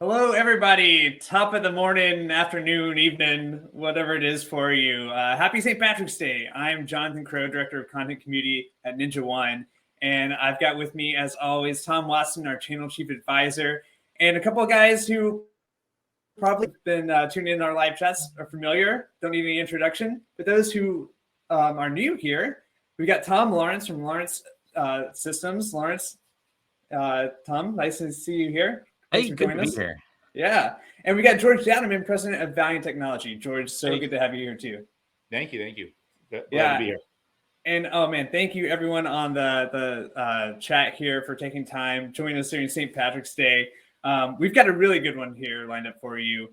Hello, everybody. Top of the morning, afternoon, evening, whatever it is for you. Happy St. Patrick's Day. I'm Jonathan Crow, Director of Content Community at Ninja One. And I've got with me, as always, Tom Watson, our Channel Chief Advisor, and a couple of guys who probably been tuning in our live chats are familiar, don't need any introduction. But those who are new here, we got Tom Lawrence from Lawrence Systems. Lawrence, Tom, nice to see you here. Thanks Hey, for good to joining be us. here. Yeah. And we got Georg Dauterman, President of Valiant Technology. George, so good to have you here too. Thank you. Glad to be here. And oh man, thank you everyone on the chat here for taking time, joining us during St. Patrick's Day. We've got a really good one here lined up for you.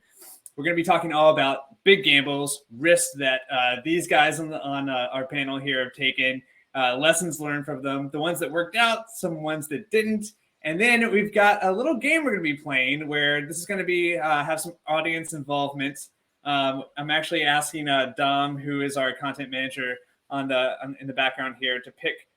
We're going to be talking all about big gambles, risks that these guys on our panel here have taken, lessons learned from them, the ones that worked out, some ones that didn't. And then we've got a little game we're going to be playing where this is going to be have some audience involvement. I'm actually asking Dom, who is our content manager in the background here, to pick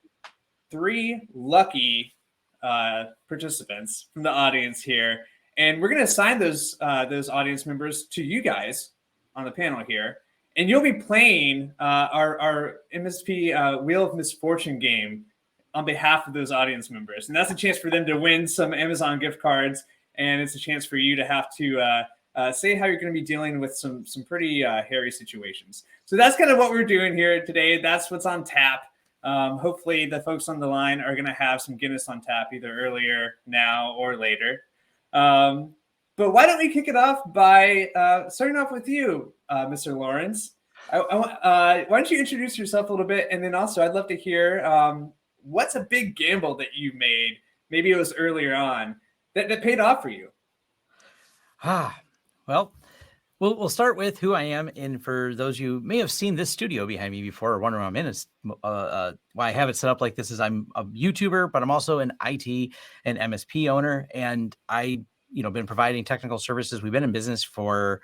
3 lucky participants from the audience here. And we're going to assign those audience members to you guys on the panel here. And you'll be playing our MSP Wheel of Misfortune game on behalf of those audience members. And that's a chance for them to win some Amazon gift cards. And it's a chance for you to have to say how you're going to be dealing with some pretty hairy situations. So that's kind of what we're doing here today. That's what's on tap. Hopefully the folks on the line are going to have some Guinness on tap either earlier, now, or later. But why don't we kick it off by starting off with you, Mr. Lawrence. Why don't you introduce yourself a little bit? And then also I'd love to hear what's a big gamble that you made, maybe it was earlier on, that paid off for you? Well, we'll start with who I am. And for those of you who may have seen this studio behind me before or wondering why I'm in it, why I have it set up like this is I'm a YouTuber, but I'm also an IT and MSP owner. And I, been providing technical services. We've been in business for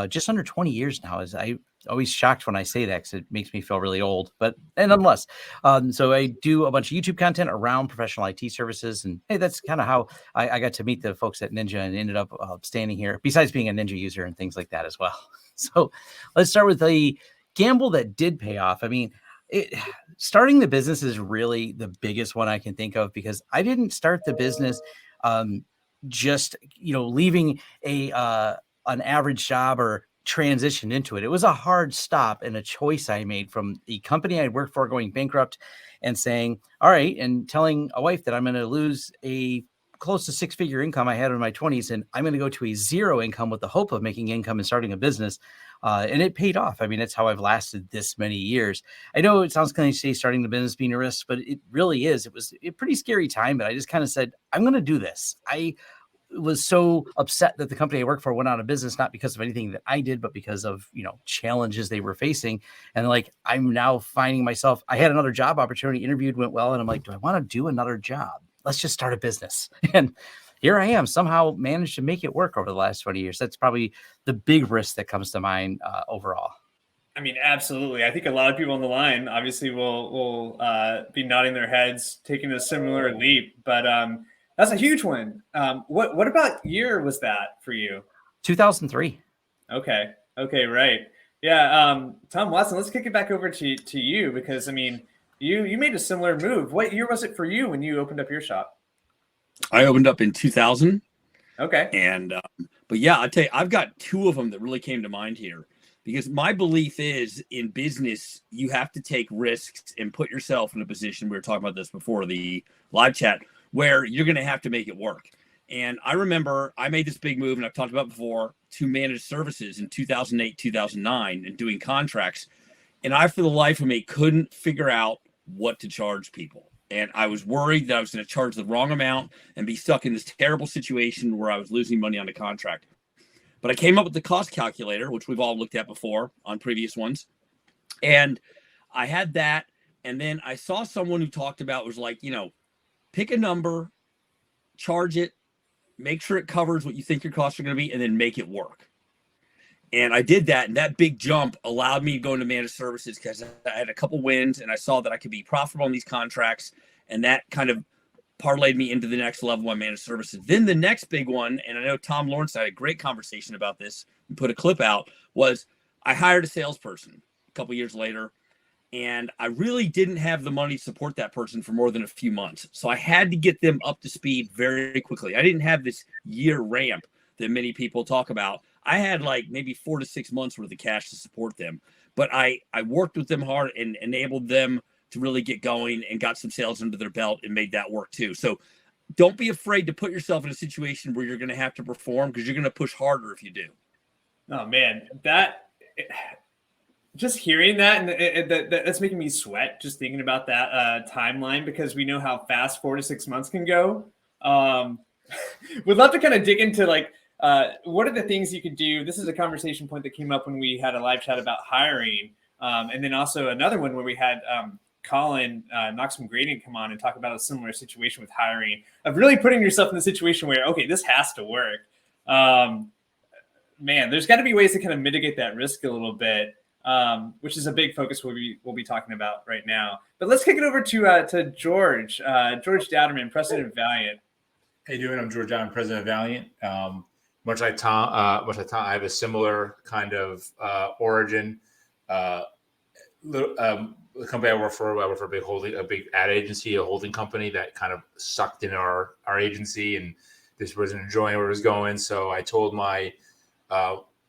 just under 20 years now. As I always shocked when I say that because it makes me feel really old, but nonetheless. So I do a bunch of YouTube content around professional IT services. And hey, that's kind of how I got to meet the folks at Ninja and ended up standing here, besides being a Ninja user and things like that as well. So let's start with the gamble that did pay off. I mean, starting the business is really the biggest one I can think of, because I didn't start the business just, leaving an average job or transition into it. It was a hard stop and a choice I made from the company I worked for going bankrupt and saying, all right, and telling a wife that I'm going to lose a close to 6-figure income I had in my 20s, and I'm going to go to a 0 income with the hope of making income and starting a business. And it paid off. I mean, that's how I've lasted this many years. I know it sounds kind of say starting the business being a risk, but it really is. It was a pretty scary time, but I just kind of said, I'm going to do this. I was so upset that the company I worked for went out of business, not because of anything that I did, but because of, challenges they were facing. And I'm now finding myself, I had another job opportunity, interviewed, went well. And I'm like, do I want to do another job? Let's just start a business. And here I am, somehow managed to make it work over the last 20 years. That's probably the big risk that comes to mind overall. I mean, absolutely. I think a lot of people on the line obviously will be nodding their heads, taking a similar leap. But that's a huge one. What about year was that for you? 2003. Okay, right. Yeah, Tom Watson, let's kick it back over to you, because, I mean, you made a similar move. What year was it for you when you opened up your shop? I opened up in 2000. Okay. And, but yeah, I'll tell you, I've got 2 of them that really came to mind here, because my belief is in business, you have to take risks and put yourself in a position. We were talking about this before the live chat, where you're going to have to make it work. And I remember I made this big move, and I've talked about before, to manage services in 2008, 2009, and doing contracts. And I, for the life of me, couldn't figure out what to charge people. And I was worried that I was going to charge the wrong amount and be stuck in this terrible situation where I was losing money on the contract. But I came up with the cost calculator, which we've all looked at before on previous ones. And I had that. And then I saw someone who talked about, was like, pick a number, charge it, make sure it covers what you think your costs are going to be, and then make it work. And I did that. And that big jump allowed me to go into managed services, because I had a couple wins and I saw that I could be profitable on these contracts. And that kind of parlayed me into the next level of managed services. Then the next big one, and I know Tom Lawrence had a great conversation about this and put a clip out, was I hired a salesperson a couple years later, and I really didn't have the money to support that person for more than a few months. So I had to get them up to speed very quickly. I didn't have this year ramp that many people talk about. I had like maybe 4 to 6 months worth of cash to support them, but I worked with them hard and enabled them to really get going and got some sales under their belt and made that work too. So don't be afraid to put yourself in a situation where you're going to have to perform, because you're going to push harder if you do. Oh man, just hearing that, and that's making me sweat just thinking about that timeline, because we know how fast 4 to 6 months can go. We'd love to kind of dig into like, what are the things you could do? This is a conversation point that came up when we had a live chat about hiring. And then also another one where we had Colin Knox from Gradient come on and talk about a similar situation with hiring, of really putting yourself in the situation where, okay, this has to work. Man, there's got to be ways to kind of mitigate that risk a little bit, which is a big focus we'll be talking about right now. But let's kick it over to Georg Dauterman, president of Valiant. How you doing? I'm Georg Dauterman, president of Valiant. Much like Tom, I have a similar kind of origin. The company I work for a big ad agency, a holding company that kind of sucked in our agency, and this wasn't enjoying where it was going. So I told my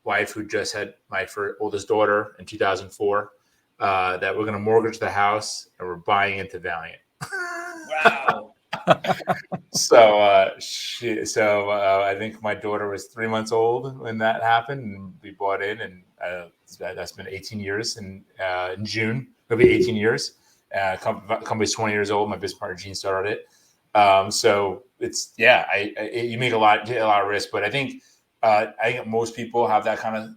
wife, who just had my oldest daughter in 2004, that we're going to mortgage the house and we're buying into Valiant. Wow. So I think my daughter was 3 months old when that happened, and we bought in, and that's been 18 years. In June, it'll be 18 years. Company's 20 years old. My business partner Gene started it. So it's you make a lot of risk, but I think most people have that kind of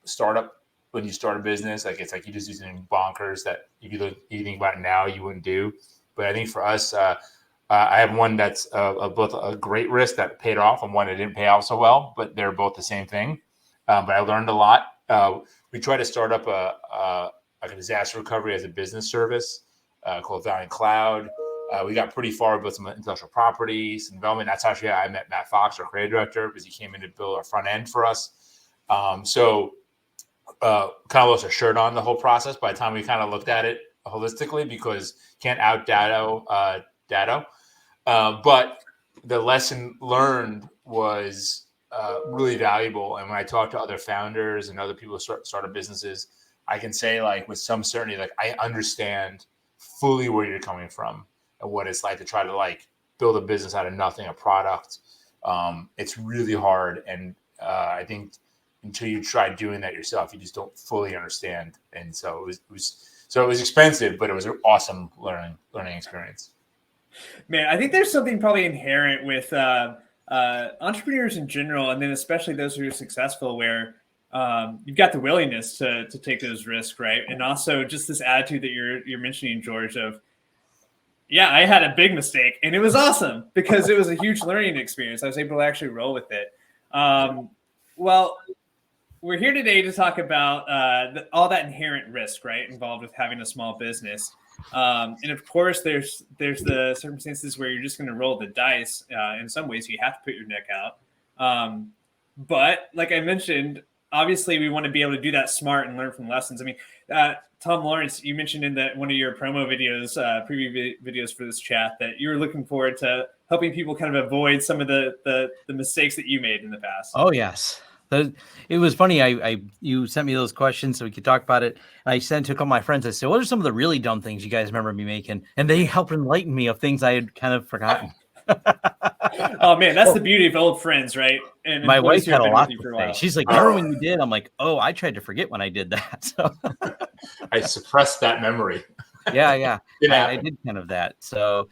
startup when you start a business. Like it's like you just do something bonkers that if you think about it now, you wouldn't do. But I think for us, I have one that's both a great risk that paid off and one that didn't pay off so well, but they're both the same thing. But I learned a lot. We tried to start up a disaster recovery as a business service called Valiant Cloud. We got pretty far with some intellectual property, some development. That's actually how I met Matt Fox, our creative director, because he came in to build our front end for us. So kind of lost our shirt on the whole process by the time we kind of looked at it holistically, because can't out data. But the lesson learned was really valuable. And when I talk to other founders and other people who started businesses, I can say like with some certainty, like I understand fully where you're coming from and what it's like to try to like build a business out of nothing, a product. It's really hard. And I think until you try doing that yourself, you just don't fully understand. And so it was expensive, but it was an awesome learning experience. Man, I think there's something probably inherent with entrepreneurs in general, and then especially those who are successful, where you've got the willingness to take those risks, right? And also just this attitude that you're mentioning, George, of, yeah, I had a big mistake, and it was awesome because it was a huge learning experience. I was able to actually roll with it. Well, we're here today to talk about all that inherent risk, right, involved with having a small business. And of course, there's the circumstances where you're just going to roll the dice. In some ways, you have to put your neck out. But like I mentioned, obviously, we want to be able to do that smart and learn from lessons. I mean, Tom Lawrence, you mentioned in one of your promo videos, preview videos for this chat, that you were looking forward to helping people kind of avoid some of the mistakes that you made in the past. Oh, yes. It was funny. You sent me those questions so we could talk about it. And I sent to a couple of my friends. I said, what are some of the really dumb things you guys remember me making? And they helped enlighten me of things I had kind of forgotten. Oh man, that's the beauty of old friends, right? And my wife had a lot to for a say. while. She's like, remember when you did? I'm like, oh, I tried to forget when I did that. So I suppressed that memory. Yeah. I did kind of that. So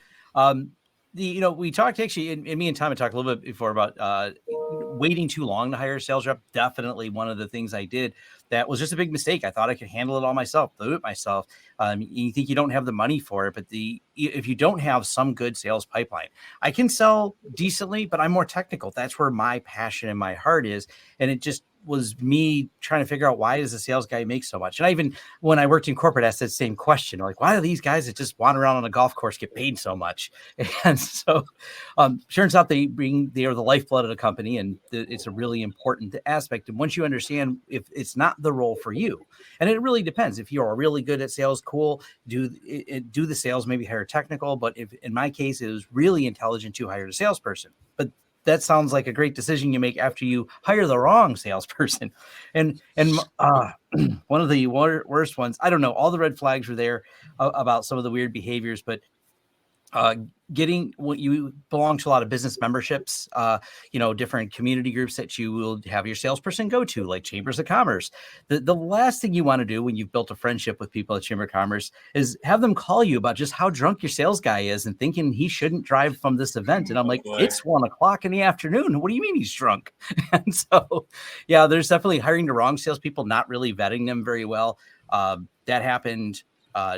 we talked actually, and me and Tom had talked a little bit before about waiting too long to hire a sales rep. Definitely one of the things I did that was just a big mistake. I thought I could handle it all myself, do it myself. You think you don't have the money for it, but if you don't have some good sales pipeline, I can sell decently, but I'm more technical. That's where my passion and my heart is. And it just, was me trying to figure out, why does a sales guy make so much? And I even, when I worked in corporate, asked that same question, like, why do these guys that just wander around on a golf course get paid so much? And so turns out they are the lifeblood of the company, and it's a really important aspect. And once you understand if it's not the role for you, and it really depends. If you're really good at sales, cool, do the sales, maybe hire technical. But if in my case, it was really intelligent to hire a salesperson. But that sounds like a great decision you make after you hire the wrong salesperson. And one of the worst ones, I don't know, all the red flags were there about some of the weird behaviors, but getting what you belong to a lot of business memberships, different community groups that you will have your salesperson go to, like chambers of commerce. The last thing you want to do when you've built a friendship with people at Chamber of Commerce is have them call you about just how drunk your sales guy is and thinking he shouldn't drive from this event. And I'm like, it's 1:00 in the afternoon. What do you mean he's drunk? And so, yeah, there's definitely hiring the wrong salespeople, not really vetting them very well. That happened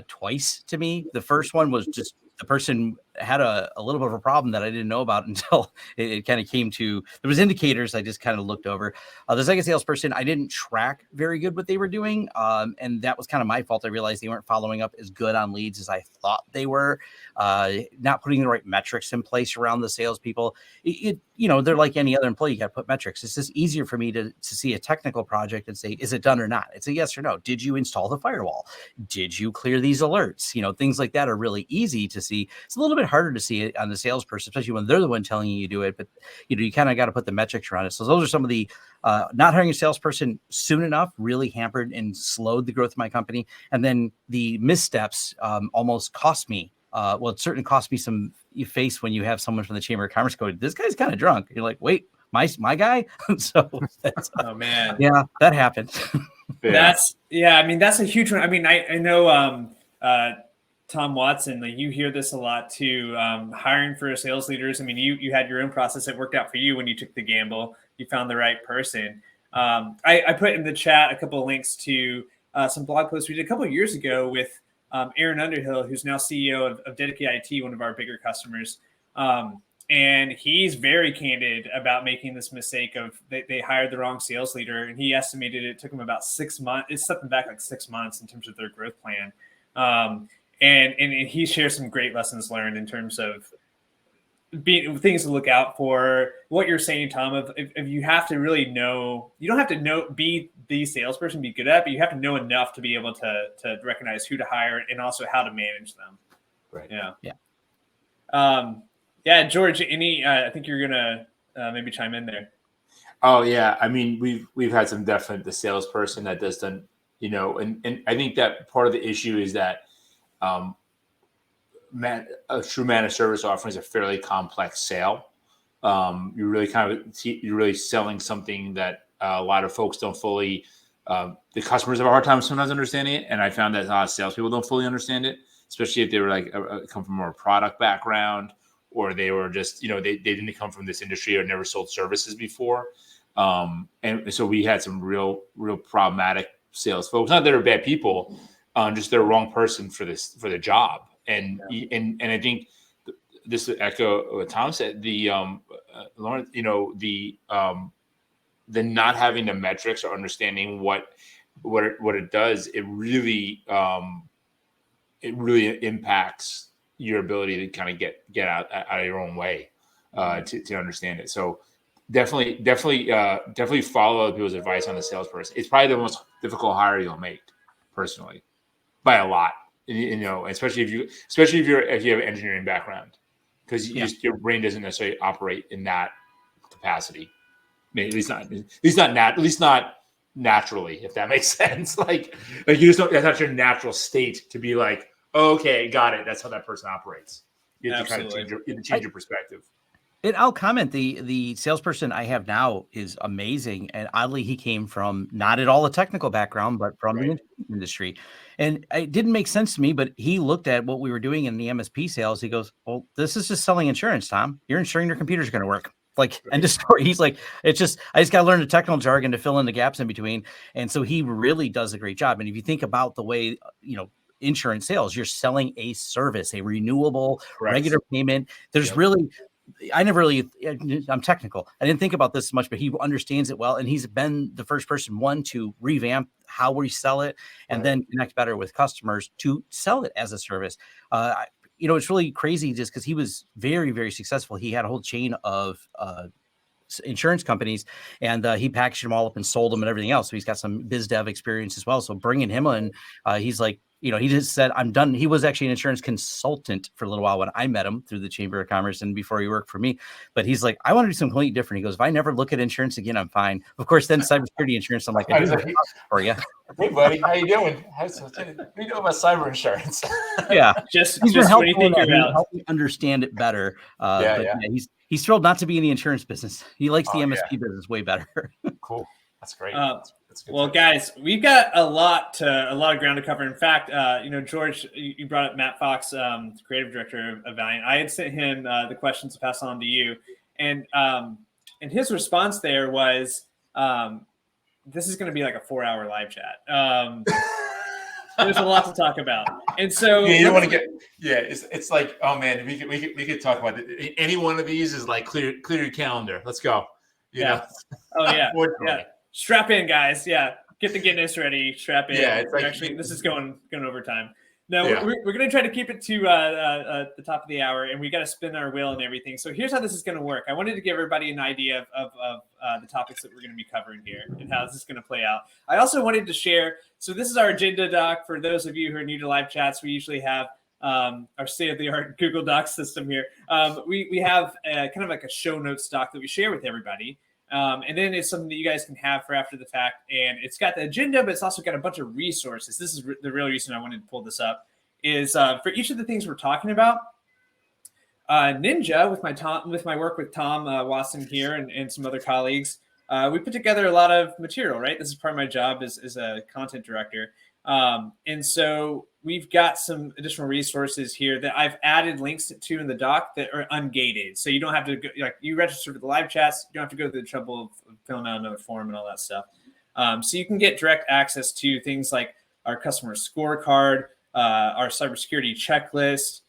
twice to me. The first one was just the person had a little bit of a problem that I didn't know about until it kind of came to, there was indicators I just kind of looked over. The second salesperson, I didn't track very good what they were doing. And that was kind of my fault. I realized they weren't following up as good on leads as I thought they were, not putting the right metrics in place around the salespeople. They're like any other employee. You got to put metrics. It's just easier for me to see a technical project and say, is it done or not? It's a yes or no. Did you install the firewall? Did you clear these alerts? Things like that are really easy to see. It's a little bit harder to see it on the salesperson, especially when they're the one telling you to do it. But you kind of got to put the metrics around it. So those are some of the not hiring a salesperson soon enough really hampered and slowed the growth of my company. And then the missteps almost cost me. It certainly cost me some face when you have someone from the Chamber of Commerce go, this guy's kind of drunk. You're like, wait, my guy. So that's, oh man, yeah, that happened. That's a huge one. I mean, I know Tom Watson, like you hear this a lot too. Hiring for sales leaders. I mean, you had your own process that worked out for you when you took the gamble. You found the right person. I put in the chat a couple of links to some blog posts we did a couple of years ago with Aaron Underhill, who's now CEO of Dedicated IT, one of our bigger customers. And he's very candid about making this mistake of they hired the wrong sales leader, and he estimated it took him about 6 months. It's set them back like 6 months in terms of their growth plan. And he shares some great lessons learned in terms of things to look out for. What you're saying, Tom, if you have to really know, you don't have to be the salesperson, be good at it, but you have to know enough to be able to recognize who to hire and also how to manage them. Right. Yeah. George, I think you're gonna maybe chime in there. Oh yeah, I mean we've had some definite the salesperson that does done, and I think that part of the issue is that a true managed service offering is a fairly complex sale. You're really selling something that a lot of folks don't fully. The customers have a hard time sometimes understanding it, and I found that a lot of salespeople don't fully understand it, especially if they were like come from more a product background, or they were just they didn't come from this industry or never sold services before. And so we had some real problematic sales folks. Not that they're bad people, just they're the wrong person for the job. And I think this to echo what Tom said. Lauren, the not having the metrics or understanding what it does, it really impacts your ability to kind of get out of your own way to understand it. So definitely follow other people's advice on the salesperson. It's probably the most difficult hire you'll make personally by a lot. Especially if you have an engineering background, because your brain doesn't necessarily operate in that capacity. I mean, at least not naturally, if that makes sense. Like you just don't. That's not your natural state to be like, oh, okay, got it. That's how that person operates. You have to kind of change your perspective. And I'll comment, the salesperson I have now is amazing. And oddly, he came from not at all a technical background, but from the industry. And it didn't make sense to me, but he looked at what we were doing in the MSP sales. He goes, well, this is just selling insurance, Tom. You're ensuring your computer's going to work. End of story. He's like, I just got to learn the technical jargon to fill in the gaps in between. And so he really does a great job. And if you think about the way, insurance sales, you're selling a service, a renewable, regular payment. There's really I never really, I'm technical. I didn't think about this much, but he understands it well. And he's been the first person, one, to revamp how we sell it and then connect better with customers to sell it as a service. It's really crazy just because he was very, very successful. He had a whole chain of insurance companies, and he packaged them all up and sold them and everything else. So he's got some biz dev experience as well. So bringing him in, he's like, he just said, I'm done. He was actually an insurance consultant for a little while when I met him through the Chamber of Commerce and before he worked for me. But he's like, I want to do something completely different. He goes, if I never look at insurance again, I'm fine. Of course, then cybersecurity insurance. I'm like, I do for you. Hey, buddy, how you doing? What do you know about cyber insurance? Yeah, just what do you think about? Help me understand it better. Yeah. He's thrilled not to be in the insurance business. He likes the MSP business way better. Cool. That's great. That's good. Well, guys, we've got a lot of ground to cover. In fact, George, you brought up Matt Fox, creative director of Valiant. I had sent him the questions to pass on to you, and his response there was, "This is going to be like a 4-hour live chat." There's a lot to talk about, and so you don't want to get. Yeah, it's like, oh man, we could talk about it. Any one of these is like clear your calendar. Let's go. You know? Oh yeah. Yeah. Strap in, guys. Yeah. Get the Guinness ready. Strap in. Yeah. It's like, actually, this is going over time. No, Yeah. we're going to try to keep it to the top of the hour, and we got to spin our wheel and everything. So here's how this is going to work. I wanted to give everybody an idea of the topics that we're going to be covering here and how this is going to play out. I also wanted to share. So this is our agenda doc for those of you who are new to live chats. We usually have our state-of-the-art Google Docs system here. We have kind of like a show notes doc that we share with everybody. And then it's something that you guys can have for after the fact. And it's got the agenda, but it's also got a bunch of resources. This is the real reason I wanted to pull this up is for each of the things we're talking about. Ninja, with my work with Tom Watson here and some other colleagues, we put together a lot of material, right? This is part of my job as a content director. And so we've got some additional resources here that I've added links to in the doc that are ungated. So you don't have to go, like you register for the live chats. You don't have to go through the trouble of filling out another form and all that stuff. So you can get direct access to things like our customer scorecard, our cybersecurity checklist,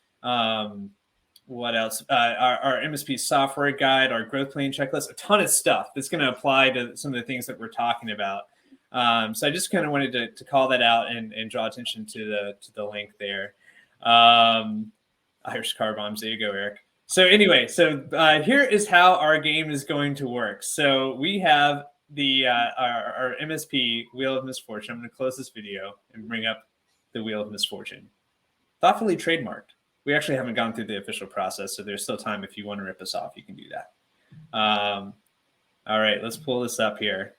what else? Our MSP software guide, our growth plan checklist, a ton of stuff that's going to apply to some of the things that we're talking about. So I just kind of wanted to call that out and draw attention to the link there. Irish car bombs. There you go, Eric. So anyway, here is how our game is going to work. So we have our MSP Wheel of Misfortune. I'm going to close this video and bring up the Wheel of Misfortune. Thoughtfully trademarked. We actually haven't gone through the official process, so there's still time. If you want to rip us off, you can do that. All right, let's pull this up here.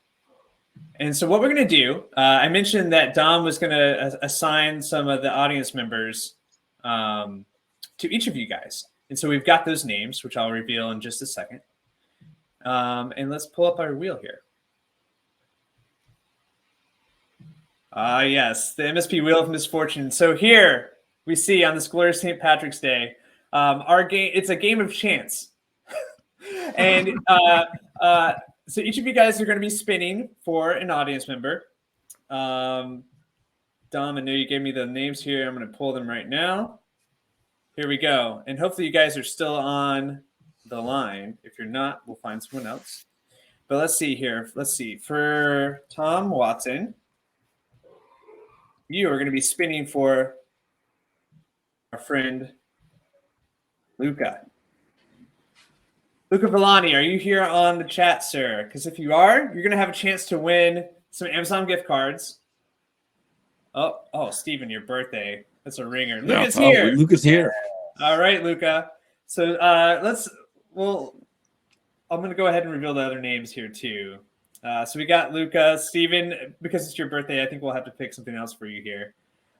And so what we're going to do, I mentioned that Dom was going to assign some of the audience members to each of you guys. And so we've got those names, which I'll reveal in just a second. And let's pull up our wheel here. Yes, the MSP Wheel of Misfortune. So here we see on this glorious St. Patrick's Day, our game, it's a game of chance. And so each of you guys are going to be spinning for an audience member. Dom, I know you gave me the names here. I'm going to pull them right now. Here we go. And hopefully you guys are still on the line. If you're not, we'll find someone else. But let's see here. Let's see. For Tom Watson, you are going to be spinning for our friend Luca. Luca Villani, are you here on the chat, sir? Because if you are, you're going to have a chance to win some Amazon gift cards. Oh, Steven, your birthday. That's a ringer. Luca's here. Luca's here. All right, Luca. So I'm going to go ahead and reveal the other names here too. So we got Luca. Steven, because it's your birthday, I think we'll have to pick something else for you here.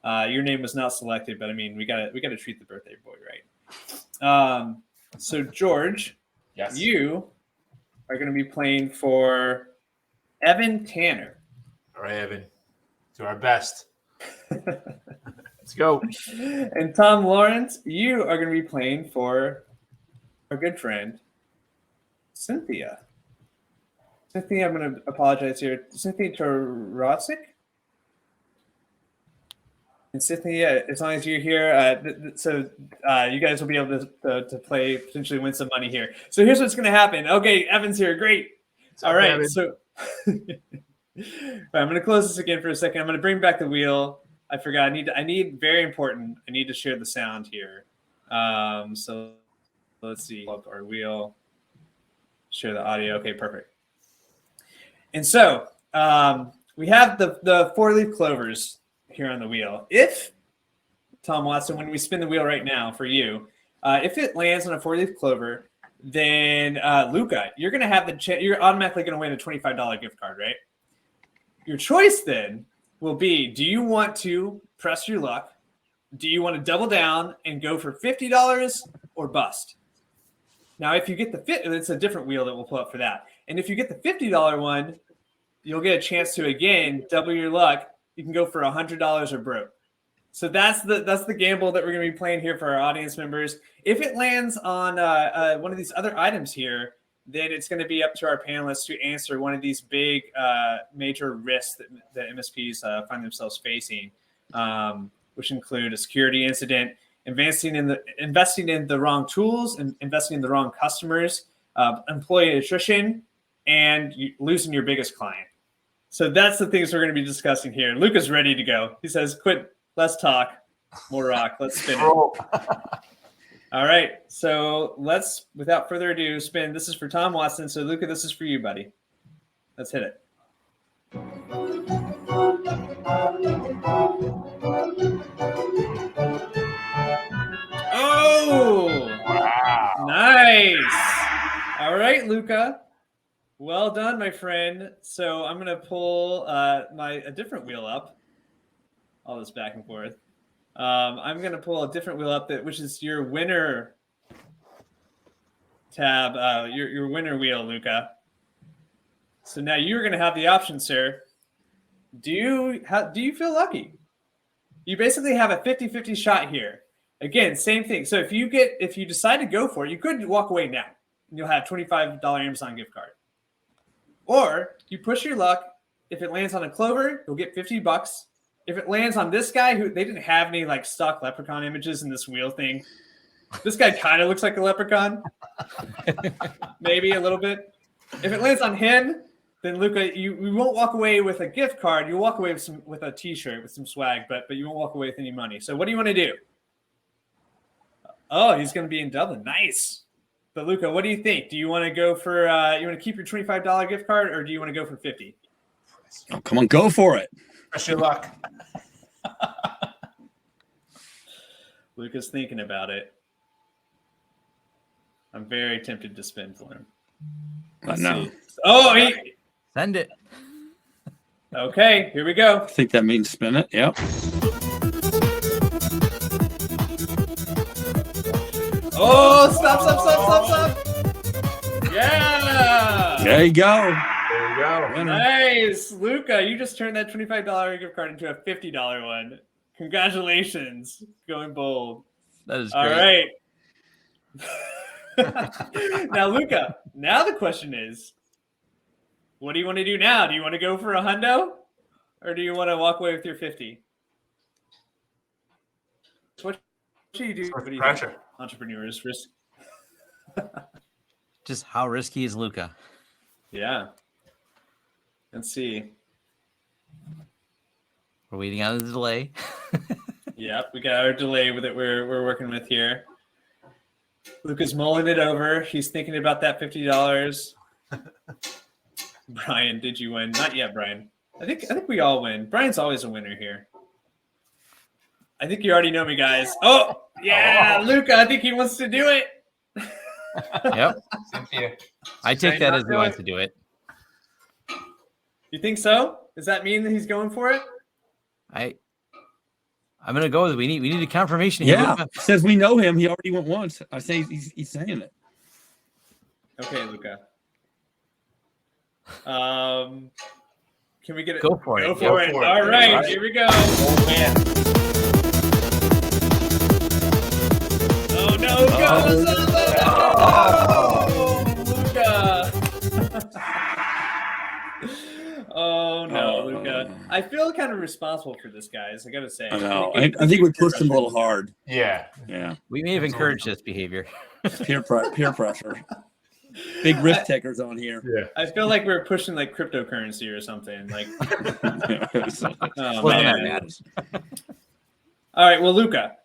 Your name was not selected, but I mean, we got to treat the birthday boy right. So George, Yes. You are going to be playing for Evan Tanner. All right, Evan. Do our best. Let's go. And Tom Lawrence, you are going to be playing for our good friend, Cynthia. Cynthia, I'm going to apologize here. Cynthia Torotzik? And Cynthia, as long as you're here, you guys will be able to play, potentially win some money here. So here's what's going to happen. Okay, Evan's here. Great. All right. Evan? So I'm going to close this again for a second. I'm going to bring back the wheel. I forgot. I need very important. I need to share the sound here. So let's see. Pull up our wheel. Share the audio. Okay, perfect. And so we have the 4-leaf clovers here on the wheel. If, Tom Watson, when we spin the wheel right now for you, if it lands on a 4-leaf clover, then Luca, you're going to have you're automatically going to win a $25 gift card, right? Your choice then will be, do you want to press your luck? Do you want to double down and go for $50 or bust? Now, if you get it's a different wheel that we'll pull up for that. And if you get the $50 one, you'll get a chance to, again, double your luck. You can go for $100 or broke. So that's the gamble that we're going to be playing here for our audience members. If it lands on one of these other items here, then it's going to be up to our panelists to answer one of these big major risks that MSPs find themselves facing, which include a security incident, investing in the wrong tools, and investing in the wrong customers, employee attrition, and losing your biggest client. So that's the things we're going to be discussing here. Luca's ready to go. He says, quit, let's talk, more rock, let's spin it. All right, so let's, without further ado, spin. This is for Tom Watson. So Luca, this is for you, buddy. Let's hit it. Oh, wow. Nice. All right, Luca. Well done, my friend. So I'm going to pull a different wheel up. All this back and forth. I'm going to pull a different wheel up, which is your winner tab, your winner wheel, Luca. So now you're going to have the option, sir. Do you feel lucky? You basically have a 50-50 shot here. Again, same thing. So if you decide to go for it, you could walk away now. And you'll have $25 Amazon gift card. Or you push your luck. If it lands on a clover, you'll get $50. If it lands on this guy, who they didn't have any like stock leprechaun images in this wheel thing. This guy kind of looks like a leprechaun. Maybe a little bit. If it lands on him, then Luca, you won't walk away with a gift card. You'll walk away with a t-shirt with some swag, but you won't walk away with any money. So what do you want to do? Oh, he's going to be in Dublin. Nice. But Luca, what do you think? Do you want to go for you want to keep your $25 gift card, or do you want to go for $50? Oh, come on, go for it. Press your luck. Luca's thinking about it. I'm very tempted to spin for him. No. Oh, Send it. Okay, here we go. I think that means spin it. Yep. Oh, stop. Yeah. There you go. There you go. Nice. Luca, you just turned that $25 gift card into a $50 one. Congratulations. Going bold. That is All great. right. Now, Luca, now the question is, what do you want to do now? Do you want to go for a hundo, or do you want to walk away with your 50? What should you do? What do you think? Entrepreneurs risk. Just how risky is Luca? Yeah. Let's see. We're waiting on the delay. Yep, we got our delay with it. We're working with here. Luca's mulling it over. He's thinking about that $50. Brian, did you win? Not yet, Brian. I think we all win. Brian's always a winner here. I think you already know me, guys. Oh, yeah, Luca, I think he wants to do it. Yep. Cynthia. I take that as he wants to do it. You think so? Does that mean that he's going for it? I'm gonna go with it. We need a confirmation. Yeah, says we know him. He already went once. I say he's saying it. Okay, Luca. Can we get it? Go for it. Go for it. All right, here we go. Oh, man. Oh no, Luca! Oh, Luca! Oh no, Luca! I feel kind of responsible for this, guys. I gotta say. I know. I think we pushed him a little hard. Yeah. Yeah. We may have encouraged this behavior. Peer pressure. Big risk takers on here. Yeah. I feel like we're pushing like cryptocurrency or something. Like, oh, Wasn't man. that bad. All right, well, Luca,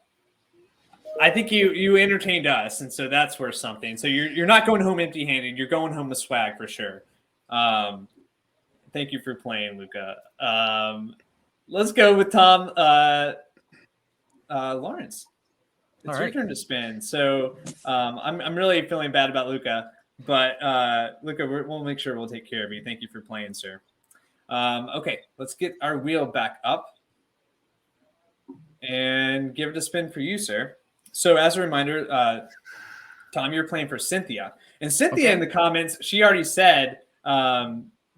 I think you entertained us, and so that's worth something. So you're not going home empty-handed. You're going home with swag for sure. Thank you for playing, Luca. Let's go with Tom Lawrence. It's your turn to spin. So I'm really feeling bad about Luca, but Luca, we'll make sure we'll take care of you. Thank you for playing, sir. Okay, let's get our wheel back up and give it a spin for you, sir. So as a reminder, Tom, you're playing for Cynthia. And Cynthia in the comments, she already said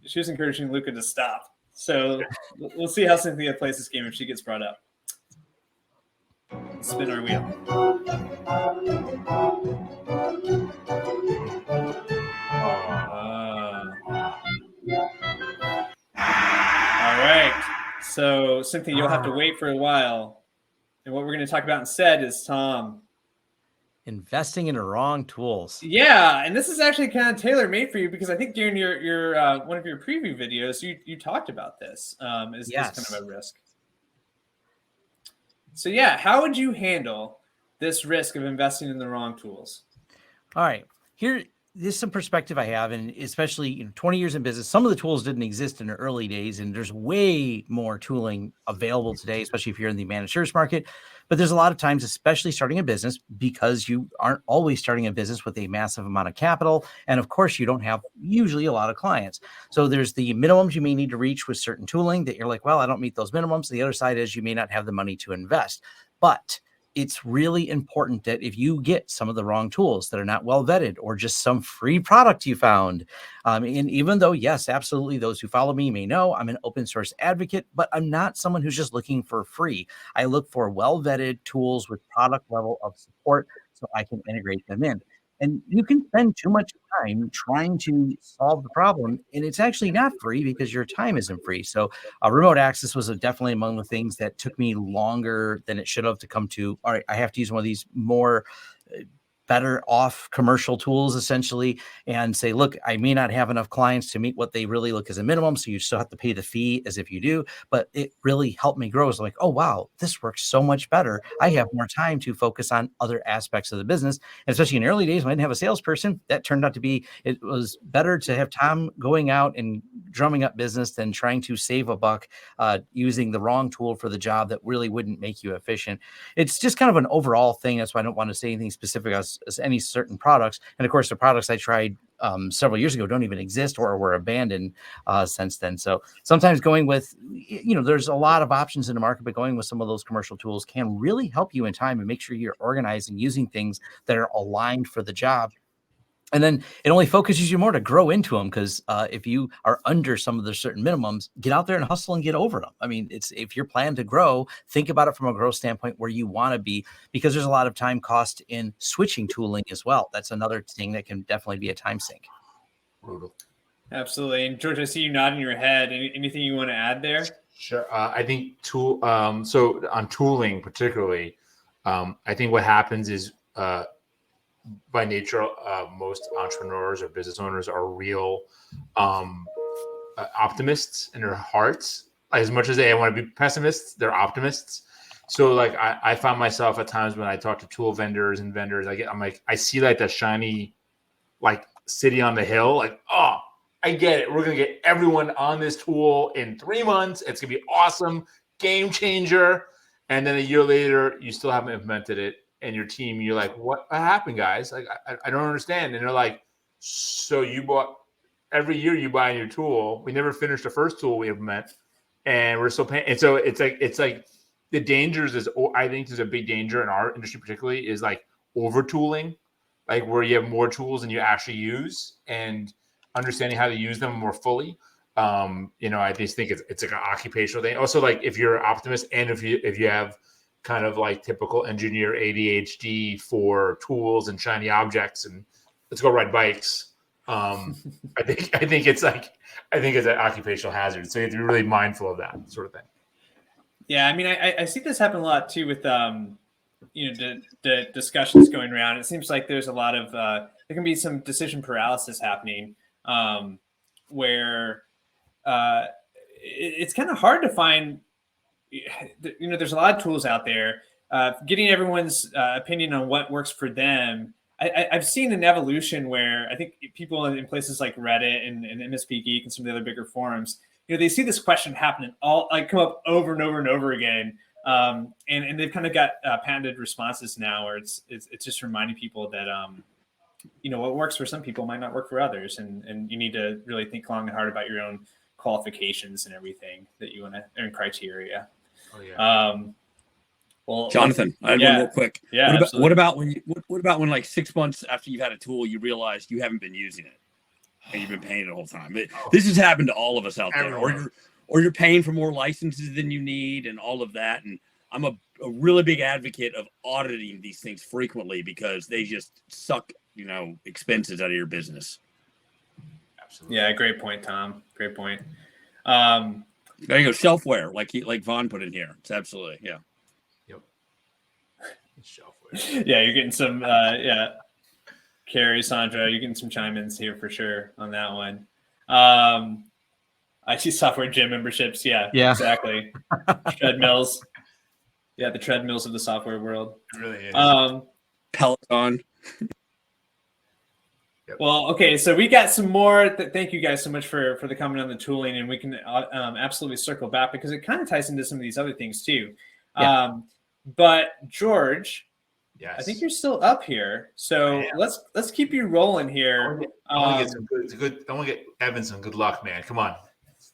she was encouraging Luca to stop. So we'll see how Cynthia plays this game if she gets brought up. Let's spin our wheel. All right. So, Cynthia, you'll have to wait for a while. And what we're going to talk about instead is Tom. Investing in the wrong tools. Yeah, and this is actually kind of tailor-made for you because I think during your one of your preview videos, you talked about this as kind of a risk. So yeah, how would you handle this risk of investing in the wrong tools? All right, here's some perspective I have, and especially 20 years in business, some of the tools didn't exist in the early days, and there's way more tooling available today, especially if you're in the managed service market. But there's a lot of times, especially starting a business, because you aren't always starting a business with a massive amount of capital. And of course, you don't have usually a lot of clients. So there's the minimums you may need to reach with certain tooling that you're like, well, I don't meet those minimums. The other side is you may not have the money to invest. But it's really important that if you get some of the wrong tools that are not well vetted or just some free product you found, and even though, yes, absolutely, those who follow me may know I'm an open source advocate, but I'm not someone who's just looking for free. I look for well vetted tools with product level of support so I can integrate them in. And you can spend too much time trying to solve the problem, and it's actually not free because your time isn't free. So remote access was definitely among the things that took me longer than it should have to come to, all right, I have to use one of these more better off commercial tools essentially and say, look, I may not have enough clients to meet what they really look as a minimum. So you still have to pay the fee as if you do, but it really helped me grow. It's like, oh, wow, this works so much better. I have more time to focus on other aspects of the business. And especially in the early days when I didn't have a salesperson, that turned out to be, it was better to have Tom going out and drumming up business than trying to save a buck using the wrong tool for the job that really wouldn't make you efficient. It's just kind of an overall thing. That's why I don't want to say anything specific as any certain products. And of course, the products I tried several years ago don't even exist or were abandoned since then. So sometimes going with, there's a lot of options in the market, but going with some of those commercial tools can really help you in time and make sure you're organized and using things that are aligned for the job. And then it only focuses you more to grow into them because if you are under some of the certain minimums, get out there and hustle and get over them. I mean, if you're planning to grow, think about it from a growth standpoint where you want to be, because there's a lot of time cost in switching tooling as well. That's another thing that can definitely be a time sink. Brutal. Absolutely. And George, I see you nodding your head. Anything you want to add there? Sure. I think so on tooling particularly, I think what happens is by nature, most entrepreneurs or business owners are real optimists in their hearts. As much as they want to be pessimists, they're optimists. So like I found myself at times when I talk to tool vendors and vendors, I see like that shiny like city on the hill, like, oh, I get it. We're gonna get everyone on this tool in 3 months. It's gonna be awesome, game changer. And then a year later, you still haven't implemented it. And your team, you're like, what happened, guys? Like, I don't understand. And they're like, so you bought every year you buy a new tool. We never finished the first tool we implement, and we're still paying. And so it's like the dangers is, I think there's a big danger in our industry particularly is like over tooling, like where you have more tools than you actually use, and understanding how to use them more fully. I just think it's like an occupational thing. Also, like if you're an optimist and if you have kind of like typical engineer ADHD for tools and shiny objects and let's go ride bikes. I think it's an occupational hazard. So you have to be really mindful of that sort of thing. Yeah, I mean, I see this happen a lot too with the discussions going around. It seems like there's a lot of there can be some decision paralysis happening, where it's kind of hard to find. There's a lot of tools out there. Getting everyone's opinion on what works for them. I've seen an evolution where I think people in places like Reddit and MSP Geek and some of the other bigger forums, they see this question happening come up over and over and over again, and they've kind of got patented responses now, where it's just reminding people that what works for some people might not work for others, and you need to really think long and hard about your own qualifications and everything that you want to earn criteria. Oh yeah. Well, Jonathan, I have one real quick. Yeah. What about when like 6 months after you've had a tool, you realize you haven't been using it and you've been paying it the whole time? This has happened to all of us out there. Or you're paying for more licenses than you need and all of that. And I'm a really big advocate of auditing these things frequently because they just suck, expenses out of your business. Absolutely. Yeah, great point, Tom. Great point. There you go. Shelfware, like Vaughn put in here. It's absolutely, yeah. Yep. Shelfware. Yeah, you're getting some, Carrie, Sandra, you're getting some chime-ins here for sure on that one. IT software gym memberships. Yeah, exactly. Treadmills. Yeah, the treadmills of the software world. It really is. Peloton. Well, okay, so we got some more. Thank you guys so much for the comment on the tooling, and we can absolutely circle back because it kind of ties into some of these other things too. Yeah. But George, yes. I think you're still up here, so let's keep you rolling here. I want to get Evan some good luck, man. Come on,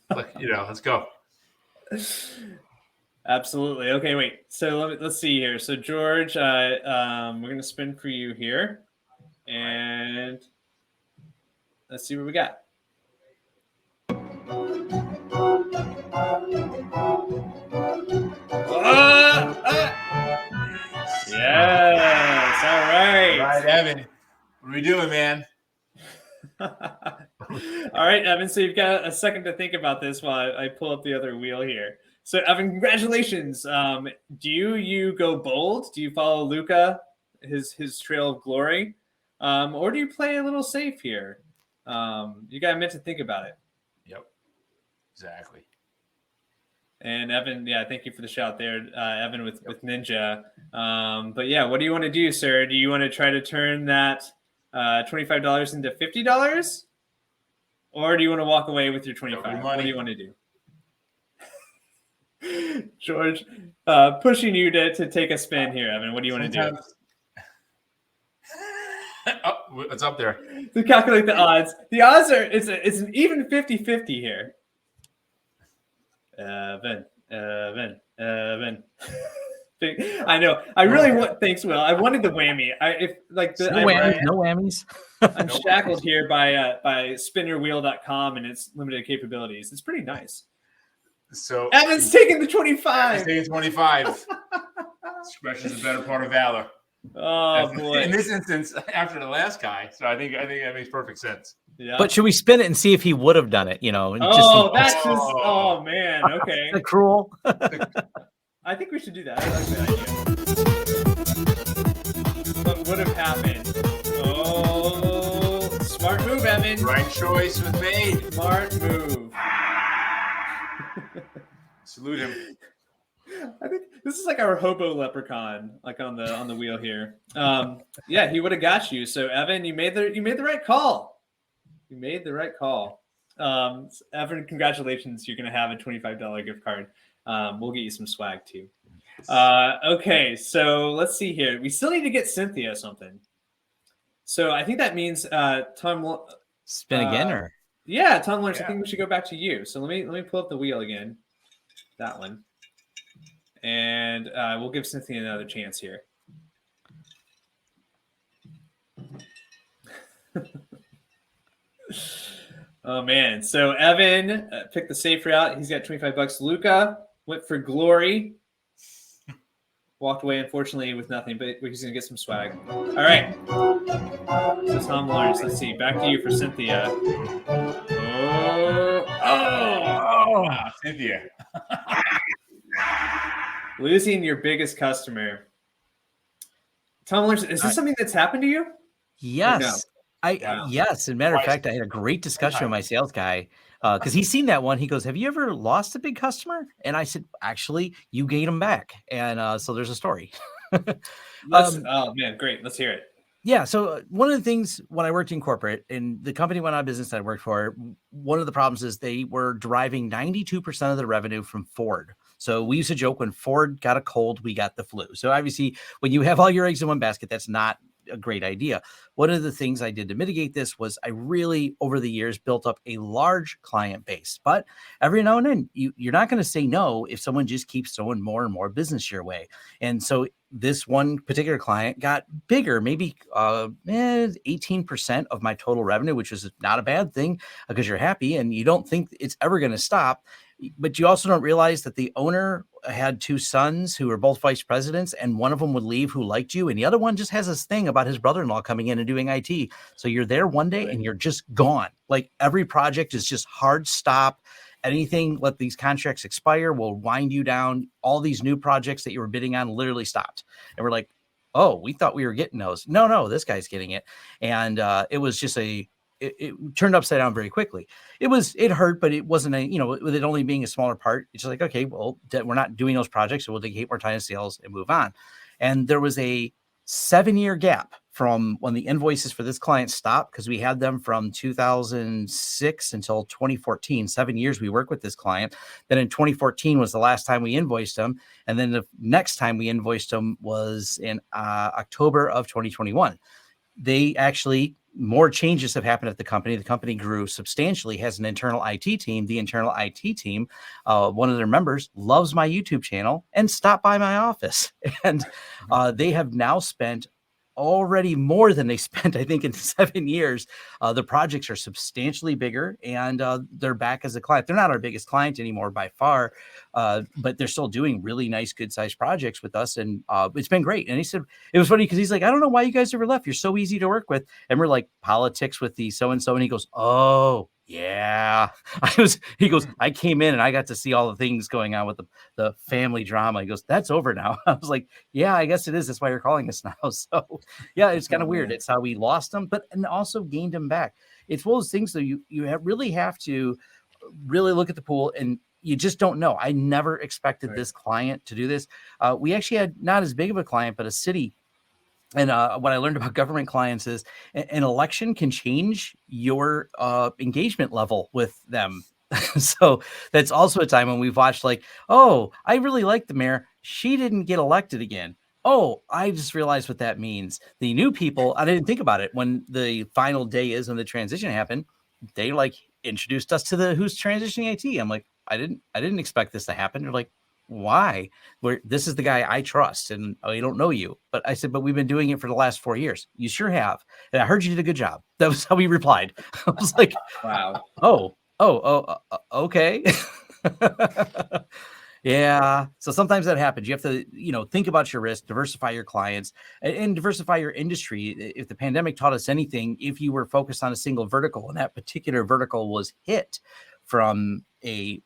let's go. Absolutely. Okay, wait. So let's see here. So George, we're gonna spin for you here, and let's see what we got. Yes. All right. All right, Evan. What are we doing, man? All right, Evan. So you've got a second to think about this while I pull up the other wheel here. So Evan, congratulations. Do you go bold? Do you follow Luca, his trail of glory? Or do you play a little safe here? You got a minute to think about it. Yep. Exactly. And Evan, thank you for the shout there, Evan with Ninja. But yeah, what do you want to do, sir? Do you want to try to turn that $25 into $50? Or do you want to walk away with your $25? What do you want to do? George, pushing you to take a spin here, Evan. What do you want to do? Oh, it's up there. To calculate the odds. The odds are it's an even 50-50 here. Evan. I know. I really want. Thanks, Will. I wanted the whammy. No whammies. I'm shackled here by spinyourwheel.com and its limited capabilities. It's pretty nice. So Evan's taking the 25. He's taking 25. Discretion is a better part of valor. Oh boy! In this instance, after the last guy, so I think that makes perfect sense. Yeah. But should we spin it and see if he would have done it? Oh man. Okay. That's cruel. I think we should do that. I like that idea. What would have happened? Oh, smart move, Evan. Right choice was made. Smart move. Salute him. I think this is like our hobo leprechaun, like on the wheel here. He would have got you. So Evan, you made the right call. You made the right call. Evan, congratulations. You're gonna have a $25 gift card. We'll get you some swag too. Okay, so let's see here. We still need to get Cynthia something. So I think that means Tom spin again, or Tom Lawrence. I think we should go back to you. So let me pull up the wheel again. That one. And we'll give Cynthia another chance here. Oh, man. So Evan picked the safe route. He's got $25. Luca went for glory. Walked away, unfortunately, with nothing, but he's going to get some swag. All right. So Tom Lawrence, let's see. Back to you for Cynthia. Wow, Cynthia. Losing your biggest customer. Tom Lawrence, is this something that's happened to you? Yes. Wow. Yes. As a matter of Twice. fact, I had a great discussion with my sales guy because he's seen that one. He goes, "Have you ever lost a big customer?" And I said, "Actually, you gain them back." And so there's a story. Oh man, great. Let's hear it. Yeah. So one of the things when I worked in corporate and the company went out of business I worked for, one of the problems is they were deriving 92% of the revenue from Ford. So we used to joke when Ford got a cold, we got the flu. So obviously, when you have all your eggs in one basket, that's not a great idea. One of the things I did to mitigate this was I really, over the years, built up a large client base. But every now and then, you're not going to say no if someone just keeps throwing more and more business your way. And so this one particular client got bigger, maybe 18% of my total revenue, which is not a bad thing because you're happy and you don't think it's ever going to stop. But you also don't realize that the owner had two sons who were both vice presidents, and one of them would leave who liked you, and the other one just has this thing about his brother-in-law coming in and doing IT. So you're there one day and you're just gone. Like every project is just hard stop. Anything, let these contracts expire, will wind you down. All these new projects that you were bidding on literally stopped. And we're like, oh, we thought we were getting those. No, this guy's getting it. And it was just it turned upside down very quickly. It hurt, but it wasn't with it only being a smaller part. It's just like, okay, well, we're not doing those projects, so we'll dedicate more time to sales and move on. And there was a 7-year gap from when the invoices for this client stopped, because we had them from 2006 until 2014, 7 years we worked with this client. Then in 2014 was the last time we invoiced them. And then the next time we invoiced them was in October of 2021. They actually, more changes have happened at the company. The company grew substantially, has an internal IT team. The internal IT team, one of their members loves my YouTube channel and stopped by my office. And they have now spent already more than they spent, I think, in 7 years. The projects are substantially bigger, and they're back as a client. They're not our biggest client anymore by far, but they're still doing really nice, good-sized projects with us, and it's been great. And he said, it was funny because he's like, I don't know why you guys ever left. You're so easy to work with. And we're like, politics with the so-and-so, and he goes, oh, yeah. He goes, I came in and I got to see all the things going on with the family drama. He goes, that's over now. I was like, yeah, I guess it is. That's why you're calling us now. So yeah, it's kind of weird. It's how we lost them, and also gained them back. It's one of those things, though, you really have to really look at the pool, and you just don't know. I never expected this client to do this. We actually had not as big of a client, but a city. And what I learned about government clients is an election can change your engagement level with them. So that's also a time when we've watched like, oh, I really like the mayor. She didn't get elected again. Oh, I just realized what that means. The new people, I didn't think about it. When the final day is when the transition happened, they like introduced us to who's transitioning IT. I'm like, I didn't expect this to happen. They're like, why? This is the guy I trust, and I don't know you. But I said, but we've been doing it for the last 4 years. You sure have. And I heard you did a good job. That was how he replied. I was like, wow. Okay. Yeah. So sometimes that happens. You have to, think about your risk, diversify your clients, and diversify your industry. If the pandemic taught us anything, if you were focused on a single vertical and that particular vertical was hit from a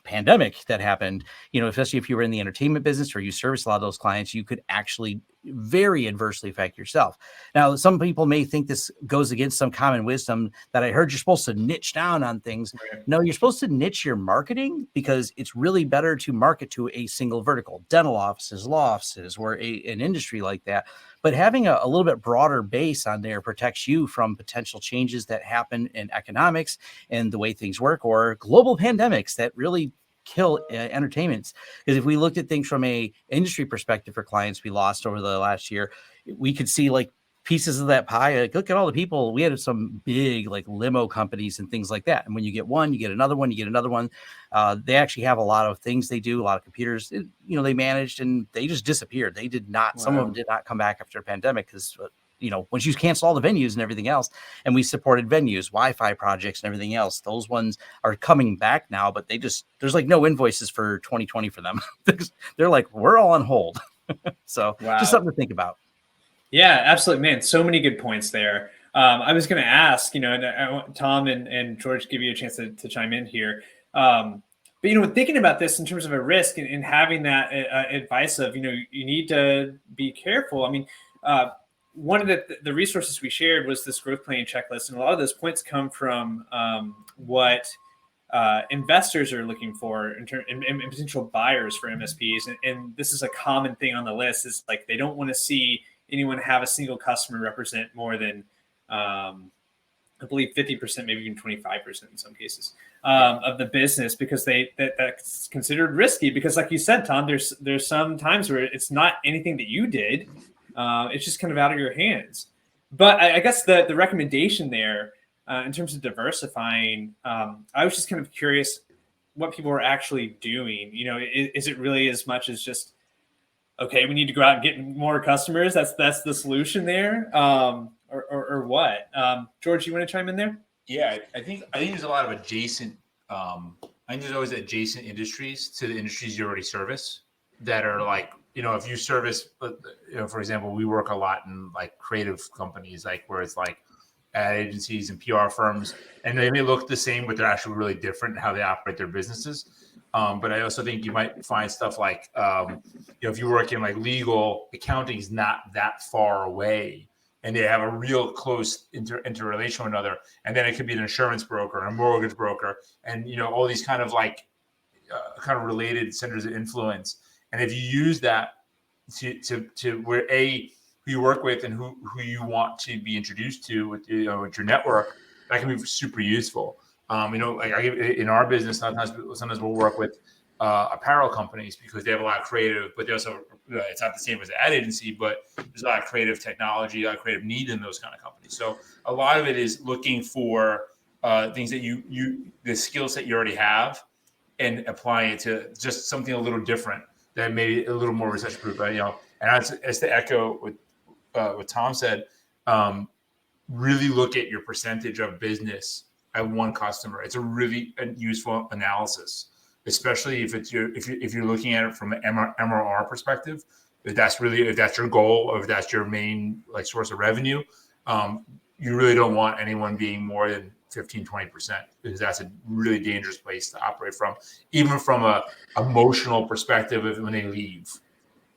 pandemic that happened, especially if you were in the entertainment business or you service a lot of those clients, you could actually very adversely affect yourself. Now, some people may think this goes against some common wisdom that I heard you're supposed to niche down on things. No, you're supposed to niche your marketing, because it's really better to market to a single vertical, dental offices, law offices, or an industry like that. But having a little bit broader base on there protects you from potential changes that happen in economics and the way things work, or global pandemics that really kill entertainments. Because if we looked at things from a industry perspective for clients we lost over the last year, we could see like pieces of that pie. Like, look at all the people. We had some big like limo companies and things like that. And when you get one, you get another one, you get another one. They actually have a lot of things they do, a lot of computers, they managed, and they just disappeared. They did not, some of them did not come back after a pandemic because, once you cancel all the venues and everything else, and we supported venues, Wi-Fi projects and everything else, those ones are coming back now, but there's like no invoices for 2020 for them. They're like, we're all on hold. So just something to think about. Yeah, absolutely, man. So many good points there. I was going to ask, and I want Tom and George give you a chance to chime in here. But thinking about this in terms of a risk and having that advice of, you need to be careful. I mean, one of the resources we shared was this growth planning checklist, and a lot of those points come from what investors are looking for and potential buyers for MSPs. And this is a common thing on the list, is like they don't want to see anyone have a single customer represent more than I believe 50%, maybe even 25% in some cases of the business, because that's considered risky. Because like you said, Tom, there's some times where it's not anything that you did. It's just kind of out of your hands. But I guess the recommendation there in terms of diversifying, I was just kind of curious what people are actually doing. Is it really as much as just, okay, we need to go out and get more customers? That's the solution there, or what? George, you want to chime in there? Yeah, I think there's a lot of adjacent. I think there's always adjacent industries to the industries you already service that are like, if you service, for example, we work a lot in like creative companies, like where it's like ad agencies and PR firms, and they may look the same, but they're actually really different in how they operate their businesses. But I also think you might find stuff like, if you work in like legal, accounting is not that far away, and they have a real close interrelation with another. And then it could be an insurance broker, a mortgage broker, and all these kind of like kind of related centers of influence. And if you use that to where who you work with and who you want to be introduced to with your network, that can be super useful. Like in our business, sometimes we'll work with apparel companies because they have a lot of creative, but they also, it's not the same as an ad agency, but there's a lot of creative technology, a lot of creative need in those kind of companies. So a lot of it is looking for things that the skill set you already have and applying it to just something a little different that maybe a little more recession proof. And as to echo what Tom said, really look at your percentage of business at one customer. It's a really useful analysis, especially if you're looking at it from an MRR perspective. If that's your goal, or if that's your main like source of revenue, you really don't want anyone being more than 15-20%, because that's a really dangerous place to operate from, even from a emotional perspective of when they leave.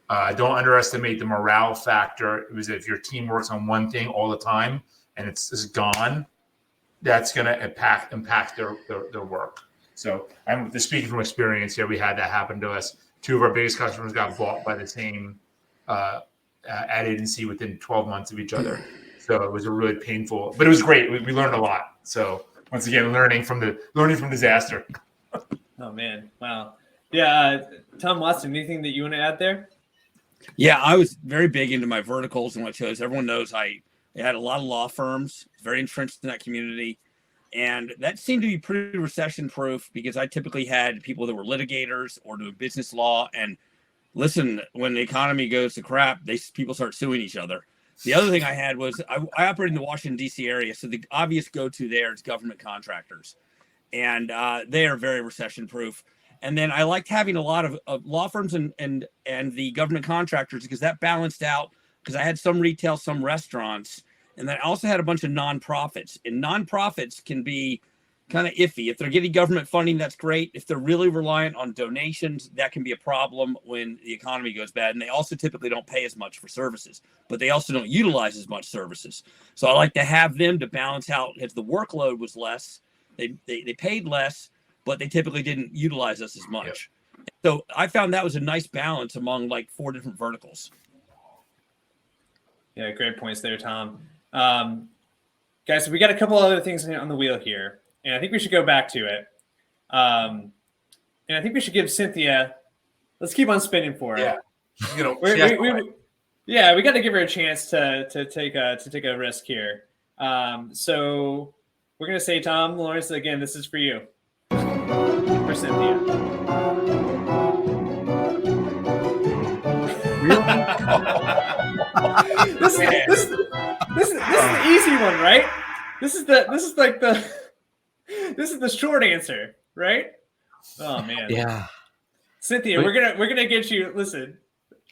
Don't underestimate the morale factor. It was if your team works on one thing all the time and it's gone, that's going to impact their work. So I'm just speaking from experience here. We had that happen to us. 2 of our biggest customers got bought by the same ad agency within 12 months of each other. So it was a really painful, but it was great. We learned a lot. So once again, learning from disaster. Oh man, wow. Yeah, Tom Watson, anything that you want to add there? Yeah, I was very big into my verticals and what shows. Everyone knows I had a lot of law firms, very entrenched in that community. And that seemed to be pretty recession proof, because I typically had people that were litigators or doing business law. And listen, when the economy goes to crap, people start suing each other. The other thing I had was I operate in the Washington, D.C. area. So the obvious go-to there is government contractors. And they are very recession proof. And then I liked having a lot of law firms and the government contractors, because that balanced out, because I had some retail, some restaurants, and then I also had a bunch of nonprofits. And nonprofits can be kind of iffy. If they're getting government funding, that's great. If they're really reliant on donations, that can be a problem when the economy goes bad. And they also typically don't pay as much for services, but they also don't utilize as much services. So I like to have them to balance out, as the workload was less. They paid less, but they typically didn't utilize us as much. Yep. So I found that was a nice balance among like 4 different verticals. Yeah, great points there, Tom. Guys, we got a couple other things on the wheel here, and I think we should go back to it. And I think we should give Cynthia, let's keep on spinning for her. Yeah. We got to give her a chance to take a risk here. So we're going to say, Tom Lawrence, again, this is for you. For Cynthia. Really? This is the easy one, right? This is the short answer, right? Oh man. Yeah. Cynthia, we're gonna get you. Listen,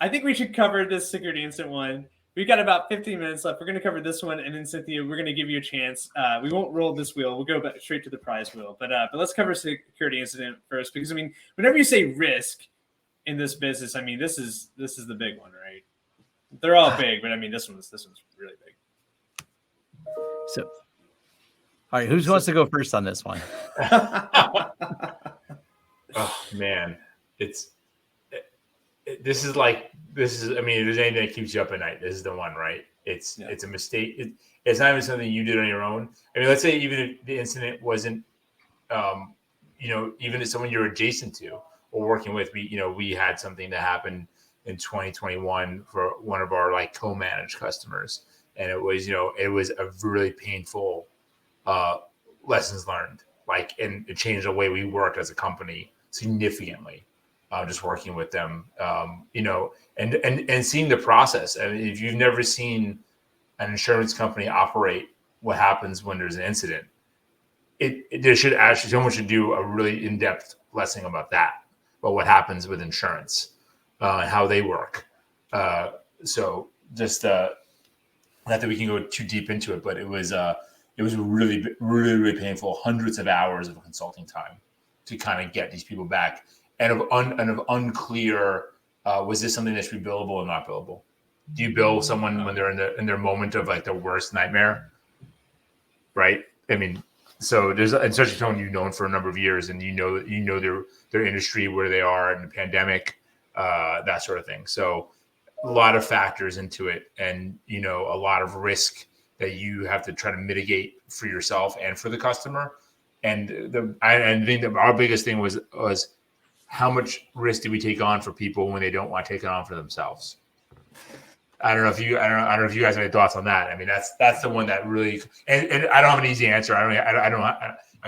I think we should cover this security incident one we've got about 15 minutes left. We're going to cover this one, and then Cynthia, we're going to give you a chance. We won't roll this wheel. We'll go back straight to the prize wheel. But let's cover security incident first, because I mean, whenever you say risk in this business, I mean, this is the big one, right? They're all big, but I mean, this one's really big. So, all right, who wants to go first on this one? Oh man, this is I mean, if there's anything that keeps you up at night, this is the one, right? It's a mistake. It's not even something you did on your own. I mean, let's say even if the incident wasn't, even if someone you're adjacent to or working with, we had something that happened in 2021 for one of our like co-managed customers, and it was a really painful lessons learned, and it changed the way we work as a company significantly. Just working with them, and seeing the process. I mean, if you've never seen an insurance company operate, what happens when there's an incident, someone should do a really in-depth lesson about what happens with insurance, and how they work. So just not that we can go too deep into it, but it was really, really, really painful. Hundreds of hours of consulting time to kind of get these people back. And of unclear, was this something that should be billable or not billable? Do you bill someone when they're in their moment of like the worst nightmare, right? I mean, so there's especially someone you've known for a number of years, and you know their industry, where they are in the pandemic, that sort of thing. So a lot of factors into it, and a lot of risk that you have to try to mitigate for yourself and for the customer. And I think that our biggest thing was how much risk do we take on for people when they don't want to take it on for themselves? I don't know if you guys have any thoughts on that. I mean, that's the one that really, and I don't have an easy answer. I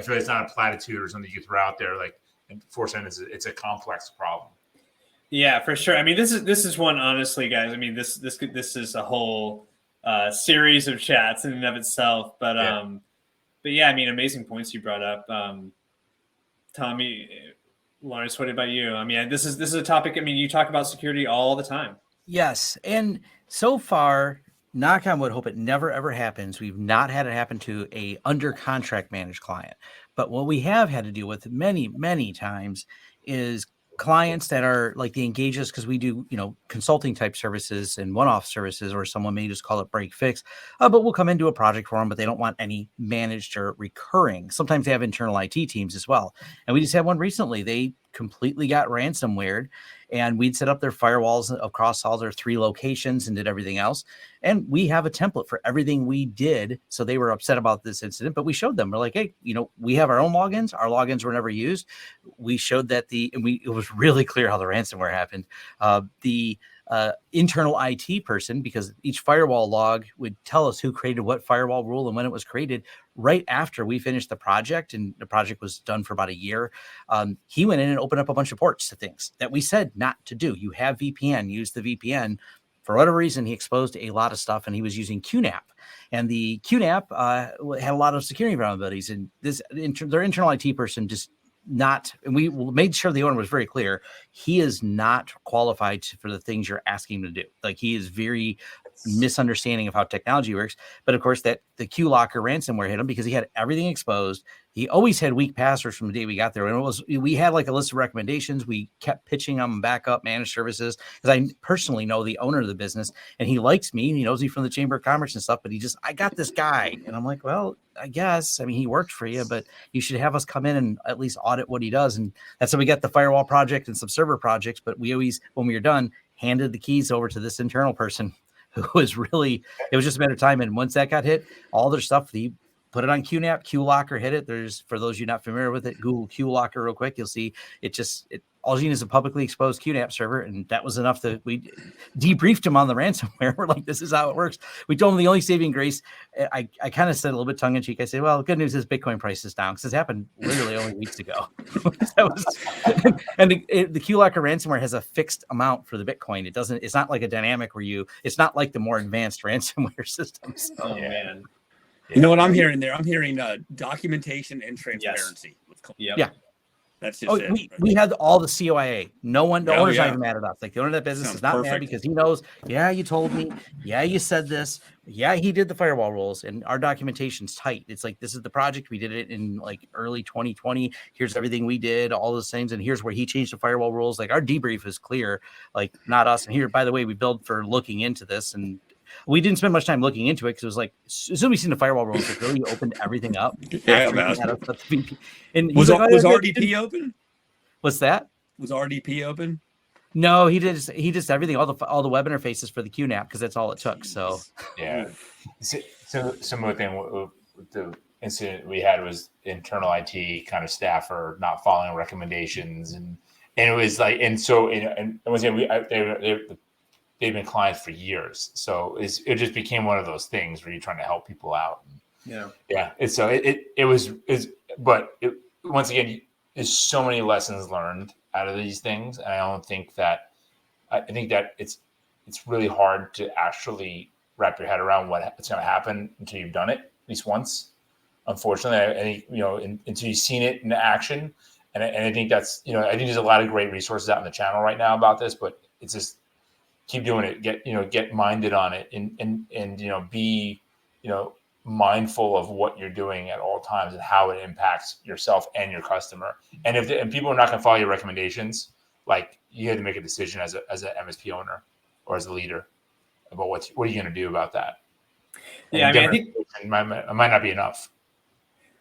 feel like it's not a platitude or something you throw out there. Like in 4 sentences, it's a complex problem. Yeah, for sure. I mean, this is one, honestly, guys. I mean, this is a whole series of chats in and of itself. But yeah, I mean, amazing points you brought up, Tommy. Lawrence, what about you? I mean, this is a topic. I mean, you talk about security all the time. Yes, and so far, knock on wood, hope it never ever happens. We've not had it happen to a under contract managed client, but what we have had to deal with many times is clients that are like they engage us because we do consulting type services and one-off services, or someone may just call it break fix, but we'll come into a project for them, but they don't want any managed or recurring. Sometimes they have internal IT teams as well, and we just had one recently. They completely got ransomwared, and we'd set up their firewalls across all their 3 locations and did everything else. And we have a template for everything we did. So they were upset about this incident, but we showed them, we're like, hey, we have our own logins. Our logins were never used. We showed that it was really clear how the ransomware happened. The internal IT person, because each firewall log would tell us who created what firewall rule and when it was created. Right after we finished the project, and the project was done for about a year, he went in and opened up a bunch of ports to things that we said not to do. You have VPN, use the VPN. For whatever reason, he exposed a lot of stuff, and he was using QNAP. And the QNAP had a lot of security vulnerabilities. And their internal IT person just not, and we made sure the owner was very clear, he is not qualified for the things you're asking him to do. Like, he is very misunderstanding of how technology works. But of course, that the QLocker ransomware hit him because he had everything exposed. He always had weak passwords from the day we got there. And we had like a list of recommendations. We kept pitching them backup managed services, because I personally know the owner of the business, and he likes me, and he knows me from the Chamber of Commerce and stuff, but I got this guy. And I'm like, well, I guess, I mean, he worked for you, but you should have us come in and at least audit what he does. And that's how we got the firewall project and some server projects. But we always, when we were done, handed the keys over to this internal person who was really, it was just a matter of time. And once that got hit, all their stuff, he put it on QNAP, QLocker hit it. There's, for those of you not familiar with it, Google QLocker real quick. You'll see all you need is a publicly exposed QNAP server. And that was enough that we debriefed him on the ransomware. We're like, this is how it works. We told him the only saving grace. I kind of said a little bit tongue in cheek. I said, well, the good news is Bitcoin price is down, because this happened literally only weeks ago. And the QLocker ransomware has a fixed amount for the Bitcoin. It's not like a dynamic it's not like the more advanced ransomware systems. Oh man. You know what I'm hearing there? I'm hearing documentation and transparency. Yes. Yeah. That's just it. We had all the COIA. No one, the owner's yeah. not even mad at us. Like the owner of that business Sounds is not mad perfect. because he knows, yeah, you told me, yeah, you said this, yeah, he did the firewall rules, and our documentation's tight. It's like, this is the project. We did it in like early 2020. Here's everything we did, all those things, and here's where he changed the firewall rules. Like our debrief is clear, like not us. And here, by the way, we billed for looking into this, and we didn't spend much time looking into it because it was like, as soon as we seen the firewall rules, like really opened everything up. Yeah, man. And was like, was RDP open? What's that? Was RDP open? No, he did everything, all the web interfaces for the QNAP because that's all it took. So yeah, so similar thing with the incident we had was internal IT kind of staffer not following recommendations, and it was like, and once again, they've been clients for years, so it just became one of those things where you're trying to help people out. Yeah. But once again, there's so many lessons learned out of these things, and I think that it's really hard to actually wrap your head around what's going to happen until you've done it at least once. Unfortunately, until you've seen it in action, and I think that's I think there's a lot of great resources out in the channel right now about this, but it's just keep doing it, get minded on it, and be mindful of what you're doing at all times and how it impacts yourself and your customer. And if people are not going to follow your recommendations, like you have to make a decision as an MSP owner or as a leader about what are you going to do about that. Yeah, and I think it might not be enough.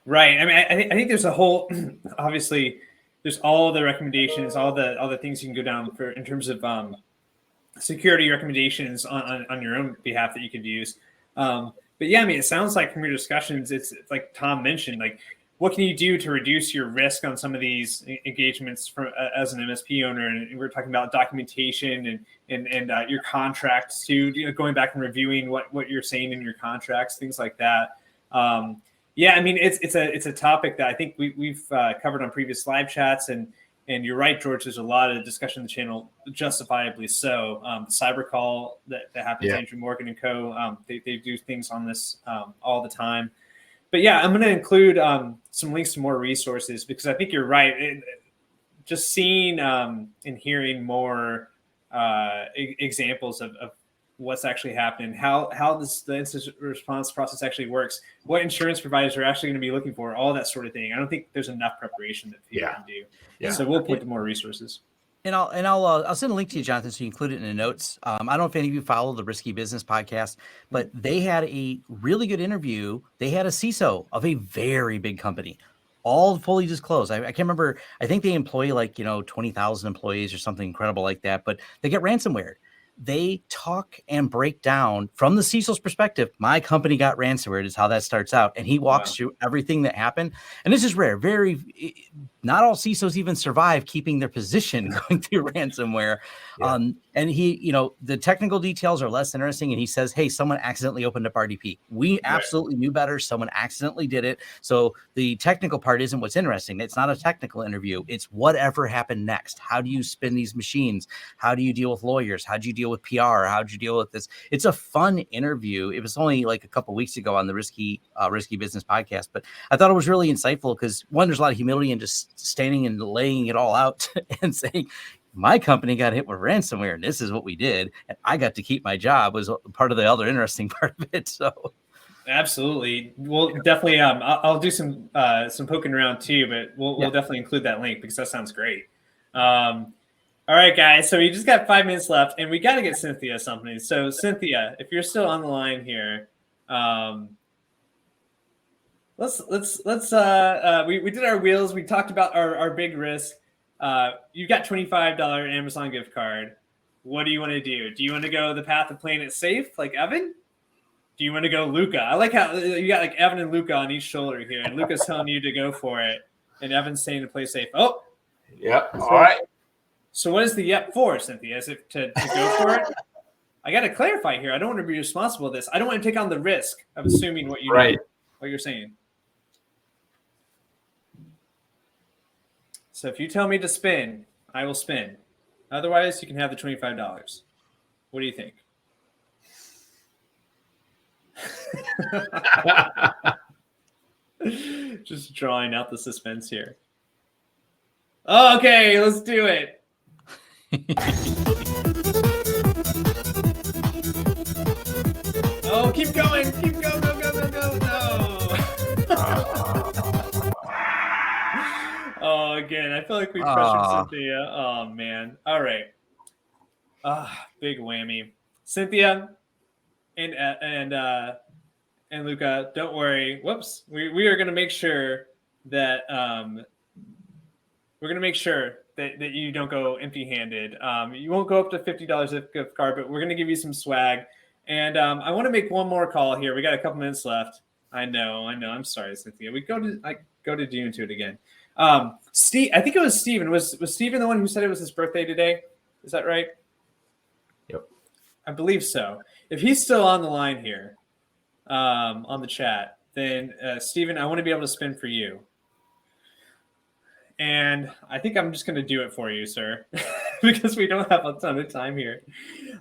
Right. I mean, I think there's a whole obviously there's all the recommendations, all the things you can go down for in terms of security recommendations on your own behalf that you could use. But yeah, I mean, it sounds like from your discussions, it's like Tom mentioned, like what can you do to reduce your risk on some of these engagements as an MSP owner? And we're talking about documentation and your contracts too, going back and reviewing what you're saying in your contracts, things like that. Yeah, I mean, it's a topic that I think we've covered on previous live chats, and you're right, George. There's a lot of discussion on the channel, justifiably so. The cyber call that happens, Andrew Morgan and co. They do things on this all the time. But yeah, I'm going to include some links to more resources because I think you're right. Just seeing and hearing more examples of what's actually happening, how the incident response process actually works, what insurance providers are actually going to be looking for, all that sort of thing. I don't think there's enough preparation that people can do. Yeah. So we'll point to more resources. And I'll send a link to you, Jonathan, so you include it in the notes. I don't know if any of you follow the Risky Business podcast, but they had a really good interview. They had a CISO of a very big company, all fully disclosed. I can't remember. I think they employ 20,000 employees or something incredible like that, but they get ransomware. They talk and break down from the CISO's perspective. My company got ransomware is how that starts out. And he walks through everything that happened. And this is rare. Not all CISOs even survive keeping their position going through ransomware. Yeah. And he, the technical details are less interesting. And he says, hey, someone accidentally opened up RDP. We absolutely knew better. Someone accidentally did it. So the technical part isn't what's interesting. It's not a technical interview. It's whatever happened next. How do you spin these machines? How do you deal with lawyers? How do you deal with PR? How did you deal with this? It's a fun interview. It was only like a couple of weeks ago on the Risky Business podcast, but I thought it was really insightful because one, there's a lot of humility in just standing and laying it all out and saying, my company got hit with ransomware and this is what we did. And I got to keep my job was part of the other interesting part of it. So absolutely. We'll definitely, I'll do some poking around too, but we'll definitely include that link because that sounds great. All right, guys. So we just got 5 minutes left, and we got to get Cynthia something. So, Cynthia, if you're still on the line here, let's. We did our wheels. We talked about our big risk. You got $25 Amazon gift card. What do you want to do? Do you want to go the path of playing it safe, like Evan? Do you want to go Luca? I like how you got like Evan and Luca on each shoulder here, and Luca's telling you to go for it, and Evan's saying to play safe. Oh, yep. All right. So what is the yep for, Cynthia? Is it to go for it? I got to clarify here. I don't want to be responsible for this. I don't want to take on the risk of assuming what you know, what you're saying. So if you tell me to spin, I will spin. Otherwise, you can have the $25. What do you think? Just drawing out the suspense here. Okay, let's do it. Oh, keep going. Keep going. Go, go, go, go. No. Oh, again, I feel like we pressured Cynthia. Oh, man. All right. Big whammy. Cynthia and Luca, don't worry. Whoops. We are going to make sure that that you don't go empty-handed. You won't go up to $50 gift card, but we're going to give you some swag. And I want to make one more call here. We got a couple minutes left. I know. I'm sorry, Cynthia. I go to do into it again. Steve, I think it was Steven. Was Steven the one who said it was his birthday today? Is that right? Yep. I believe so. If he's still on the line here, on the chat, then Steven, I want to be able to spin for you. And I think I'm just going to do it for you, sir, because we don't have a ton of time here.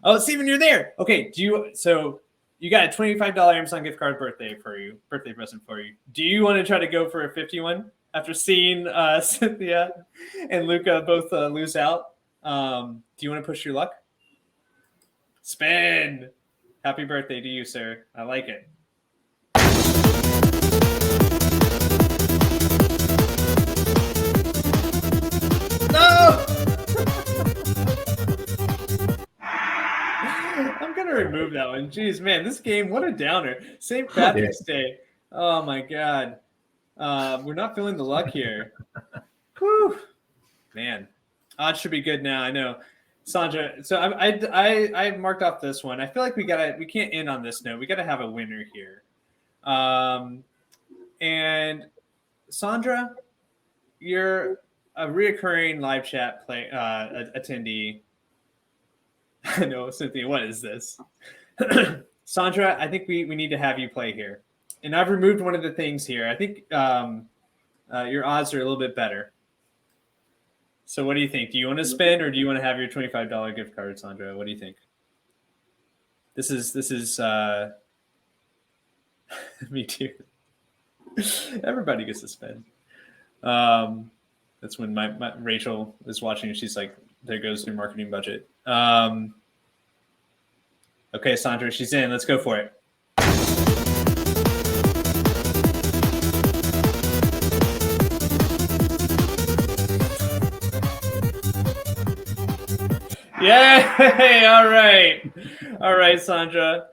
Oh, Steven, you're there. Okay. So you got a $25 Amazon gift card birthday present for you. Do you want to try to go for a 51 after seeing Cynthia and Luca both lose out? Do you want to push your luck? Spin. Happy birthday to you, sir. I like it. No! I'm going to remove that one. Jeez, man, this game, what a downer. St. Patrick's Day. Oh, my God. We're not feeling the luck here. Whew. Man, odds should be good now. I know. Sandra, so I marked off this one. I feel like we can't end on this note. We got to have a winner here. And Sandra, you're a reoccurring live chat attendee. I know, Cynthia, what is this? Sandra, I think we need to have you play here. And I've removed one of the things here. I think your odds are a little bit better. So what do you think? Do you want to spin or do you want to have your $25 gift card, Sandra? What do you think? This is me too. Everybody gets to spin. That's when my Rachel is watching and she's like, there goes your marketing budget. Okay, Sandra, she's in. Let's go for it. Yay! All right, Sandra.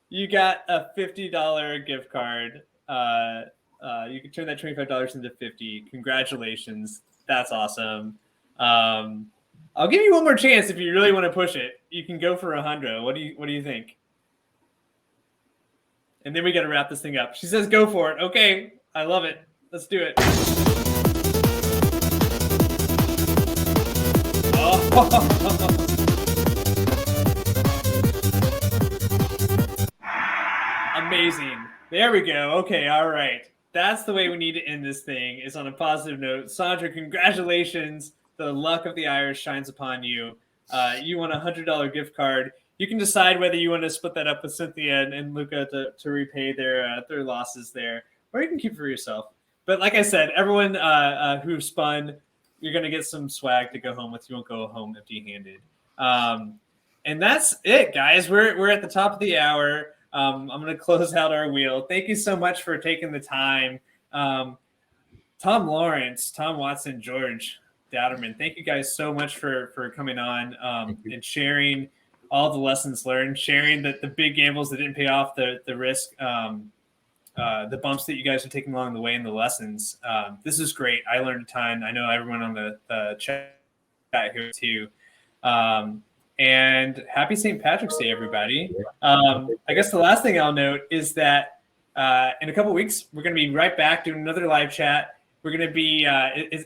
You got a $50 gift card. You can turn that $25 into $50. Congratulations. That's awesome. I'll give you one more chance if you really want to push it. You can go for $100. What do you think? And then we got to wrap this thing up. She says, "Go for it." Okay, I love it. Let's do it. Oh. Amazing. There we go. Okay, all right. That's the way we need to end this thing, is on a positive note. Sandra, congratulations. The luck of the Irish shines upon you. You won a $100 gift card. You can decide whether you want to split that up with Cynthia and Luca to repay their losses there, or you can keep it for yourself. But like I said, everyone who spun, you're going to get some swag to go home with. You won't go home empty-handed. And that's it, guys. We're at the top of the hour. I'm going to close out our wheel. Thank you so much for taking the time. Tom Lawrence, Tom Watson, Georg Dauterman, thank you guys so much for coming on and sharing all the lessons learned, sharing the big gambles that didn't pay off, the risk, the bumps that you guys are taking along the way, and the lessons. This is great. I learned a ton. I know everyone on the chat here too. And happy St. Patrick's Day, everybody. I guess the last thing I'll note is that in a couple of weeks, we're going to be right back doing another live chat. We're going to be,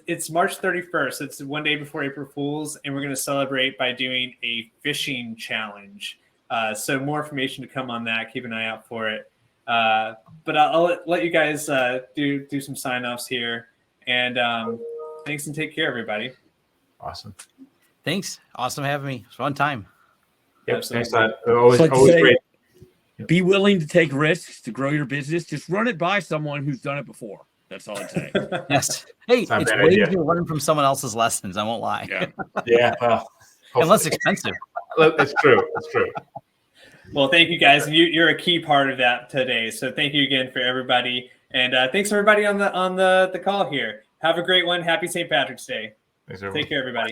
it's March 31st. It's one day before April Fool's, and we're going to celebrate by doing a fishing challenge. So more information to come on that. Keep an eye out for it. But I'll let you guys do some sign-offs here. And thanks and take care, everybody. Awesome. Thanks. Awesome having me. It's a fun time. Yep. Thanks, Todd. Always say, great. Be willing to take risks to grow your business. Just run it by someone who's done it before. That's all I'd say. Yes. Hey, It's not a it's bad way idea. easier to learn from someone else's lessons. I won't lie. Yeah. Yeah, well, And less hopefully. expensive. That's true. That's true. Well, thank you guys. You're a key part of that today. So thank you again for everybody. And thanks everybody on the call here. Have a great one. Happy St. Patrick's Day. Thanks, everyone. Take care, everybody.